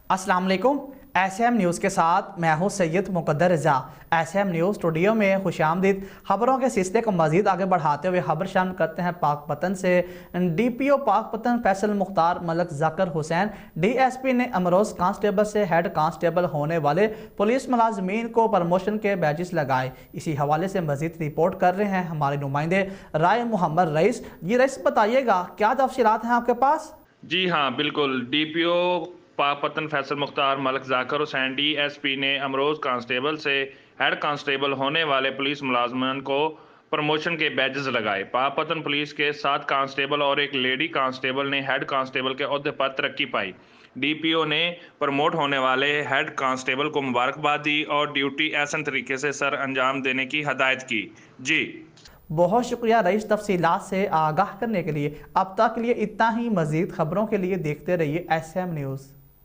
अस्सलाम वालेकुम। SM news के साथ मैं हूं सैयद मुकद्दर रज़ा। एसएम न्यूज़ स्टूडियो में खुशामदीद। खबरों के सिलसिले को मज़ीद आगे बढ़ाते हुए खबर शामिल करते हैं पाकपतन से। डीपीओ पाकपतन फैसल मुख्तार मलक जाकिर हुसैन डीएसपी ने अमरोज़ कांस्टेबल से हेड कांस्टेबल होने वाले पुलिस मुलाजमीन को प्रमोशन के बैजेस लगाए। इसी हवाले से मज़ीद रिपोर्ट कर रहे हैं हमारे नुमाइंदे राय मोहम्मद रईस। ये रईस बताइएगा क्या तफसीलात हैं आपके पास? जी हाँ, बिल्कुल। डीपीओ पाकपतन फैसल मुख्तार मलक जाकिर हुसैन डीएसपी ने अमरोज़ कांस्टेबल से हेड कांस्टेबल होने वाले पुलिस मुलाजमान को प्रमोशन के बैजेस लगाए। पाकपतन पुलिस के 7 कांस्टेबल और एक लेडी कांस्टेबल ने हेड कांस्टेबल के ओहदे पर तरक्की पाई। डीपीओ ने प्रमोट होने वाले हेड कांस्टेबल को मुबारकबाद दी और ड्यूटी एहसन तरीके से सर अंजाम देने की हदायत की। जी बहुत शुक्रिया रईस तफसीलात से आगाह करने के लिए। अब तक के लिए इतना ही। मज़ीद खबरों के लिए देखते रहिए एसएम न्यूज़।